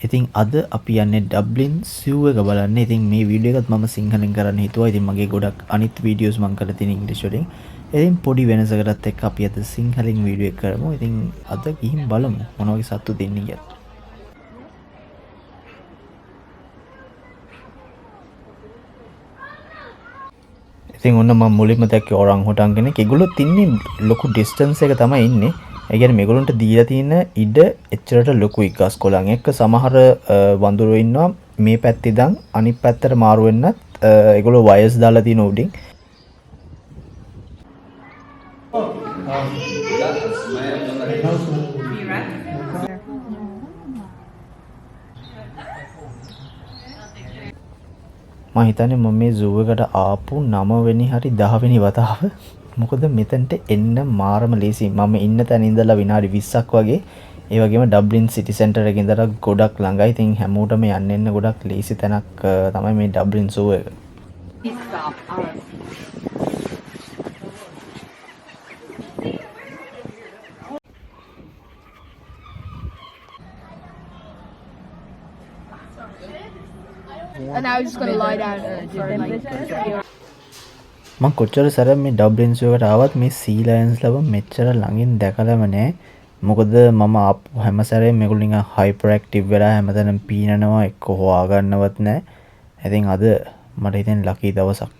ඉතින් අද අපි යන්නේ ඩබ්ලින් සිව් එක බලන්න. ඉතින් මේ වීඩියෝ එකත් මම සිංහලෙන් කරන්න හිතුවා. ඉතින් මගේ ගොඩක් අනිත් වීඩියෝස් මම කරලා තියෙන ඉංග්‍රීසි වලින්. ඉතින් පොඩි වෙනසකටත් එක්ක අපි අද සිංහලෙන් වීඩියෝ එක කරමු. ඉතින් අද ගිහින් බලමු මොන වගේ සතුටු දෙන්නේ කියලා. ඉතින් ඔන්න මම මුලින්ම දැක්කේ orang hutan කෙනෙක්. ඒගොල්ලොත් ඉන්නේ ලොකු ඩිස්ටන්ස් එක තමයි ඉන්නේ. ඒ කියන්නේ මේගොල්ලන්ට දීලා තියෙන ඉඩ එච්චරට ලොකුයි ගස් කොළන් එක්ක. සමහර වඳුරෝ ඉන්නවා මේ පැත්තේ ඉඳන් අනිත් පැත්තට මාරු වෙන්නත් ඒගොල්ලෝ වයර්ස් දාලා තියෙන උඩින්. මම හිතන්නේ මම මේ zoo එකට ආපු 9 වෙනි හරි 10 වෙනි වතාව. මොකද මෙතනට එන්න මාරම ලේසි. මම ඉන්න තැන ඉඳලා විනාඩි 20ක් වගේ. ඒ වගේම ඩබ්ලින් සිටි සෙන්ටර් එකේ ඉඳලා ගොඩක් ළඟයි. ඉතින් හැමෝටම යන්න එන්න ගොඩක් ලේසි තැනක් තමයි මේ ඩබ්ලින් zoo එක. And now we're just gonna lie down for like. මම කොච්චර සැරයක් මේ ඩබ්ලින් zoo එකට ආවත් මේ සී ලයන්ස් ලව මෙච්චර ළඟින් දැකලම නැහැ. මොකද මම ආපු හැම සැරේම මේගොල්ලෝ නිකන් හයිපර් ඇක්ටිව් වෙලා හැමතැනම පීනනවා එක්ක හොයාගන්නවත් නැහැ. ඉතින් අද මට හිතෙන ලකී දවසක්.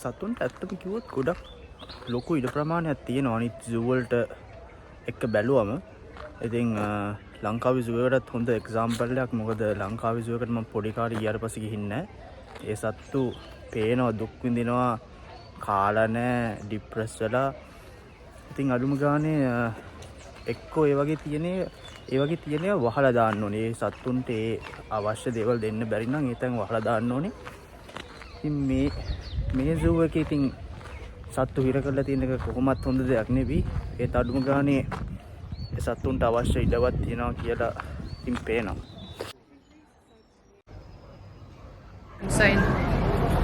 සතුන්ට ඇත්තම කිව්වොත් ගොඩක් ලොකු ඉඩ ප්‍රමාණයක් තියෙනවා අනිත් zoo වලට එක්ක බැලුවම. ඉතින් ලංකාවේ zoo එකටත් හොඳ එක්සැම්පල් එකක්. මොකද ලංකාවේ zoo එකට මම පොඩි කාලේ ගියාට පස්සේ ගිහින් නැහැ. ඒ සත්තු පේනවා, දුක් විඳිනවා, කාලා නැහැ, ડિප්‍රෙස් වෙලා. ඉතින් අඩුම ගානේ එක්කෝ ඒ වගේ තියෙනවා වහලා දාන්න ඕනේ. ඒ සත්තුන්ට ඒ අවශ්‍ය දේවල් දෙන්න බැරි නම් ඒ තැන් වහලා දාන්න ඕනේ. ඉතින් මේ zoo එකේ ඉතින් සත්තු හිර කරලා තියෙන එක කොහොමත් හොඳ දෙයක් නෙවෙයි. ඒත් අඩුම ගානේ ඒ සත්තුන්ට අවශ්‍ය ඉඩවත් තියනවා කියලා ඉතින් පේනවා. Saying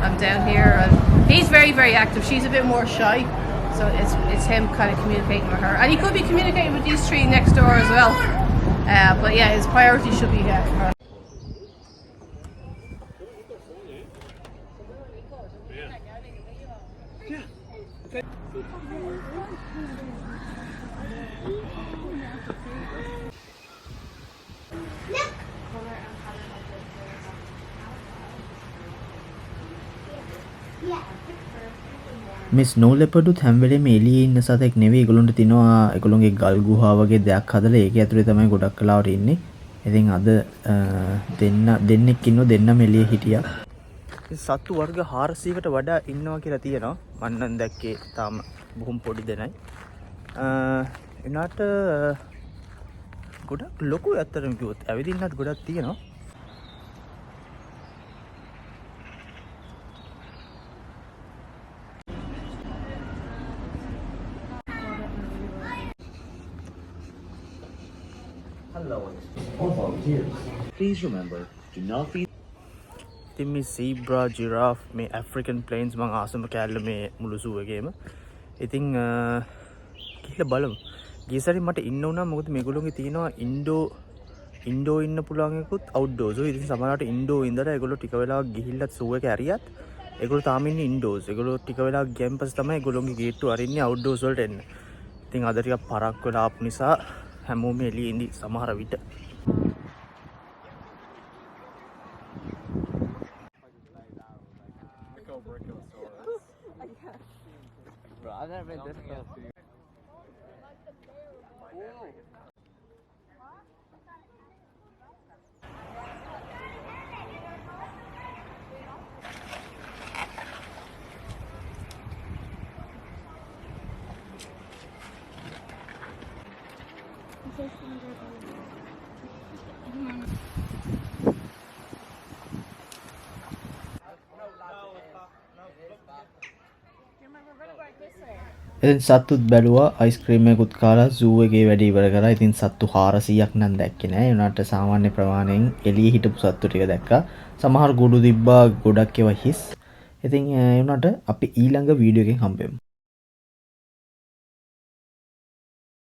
I'm down here and he's very active. She's a bit more shy. So it's him kind of communicating with her. And he could be communicating with these three next door as well. But yeah, his priority should be her. මේ snow ලෙපර්ඩුත් හැම වෙලේම එළියේ ඉන්න සතෙක් නෙවෙයි. ඒගොල්ලන්ට තිනවා ඒගොල්ලන්ගේ ගල් ගුහා වගේ දෙයක් හදලා ඒකේ ඇතුලේ තමයි ගොඩක් කලාවට ඉන්නේ. ඉතින් අද දෙන්නෙක් ඉන්නෝ දෙන්නම එළියේ හිටියා. සත්තු වර්ග 400කට වඩා ඉන්නවා කියලා තියෙනවා. මම නම් දැක්කේ තාම බොහොම පොඩි දෙනයි. එනාට ගොඩක් ලොකු ඇත්තටම කිව්වොත් ඇවිදින්නත් ගොඩක් තියෙනවා. Hello, all volunteers. Please remember, do not feed. ඉතින් මේ සීබ්‍රා, ජිරාෆ්, මේ ඇෆ්‍රිකන් ප්ලේන්ස් මං ආසම කෑල්ල මේ මුළු zoo එකේම. ඉතින් ගිහලා බලමු. ගිය සැරේ මට ඉන්න උනා මොකද මේගොල්ලෝගේ තියෙනවා ඉන්ඩෝ ඉන්න පුළුවන් එකකුත් අවුට්ඩෝර්ස්. ඉතින් සමහරවිට ඉන්ඩෝ ඉඳලා ඒගොල්ලෝ ටික වෙලාවක් ගිහිල්ලා zoo එක ඇරියත් ඒගොල්ලෝ තාම ඉන්නේ ඉන්ඩෝර්ස්. ඒගොල්ලෝ ටික වෙලාවක් ගියන් පස්සේ තමයි ඒගොල්ලෝගේ ගේට්ටුව අරින්නේ අවුට්ඩෝර්ස් වලට එන්න. ඉතින් අද ටිකක් පරක් වෙලා ආපු නිසා හැමෝම එළියේ ඉඳි සමහර විට. ඉතින් සත්තුත් බැලුවා අයිස්ක්‍රීම් එකකුත් කාලා සූ එකේ වැඩ ඉවර කරා. ඉතින් සත්තු 400ක් නම් දැක්කේ නෑ. ඒ උනාට සාමාන්‍ය ප්‍රමාණයෙන් එළියේ හිටපු සත්තු ටික දැක්කා. සමහර ගොඩු තිබ්බා, ගොඩක් ඒවා හිස්. ඉතින් ඒ උනාට අපි ඊළඟ වීඩියෝ එකෙන් හම්බෙමු.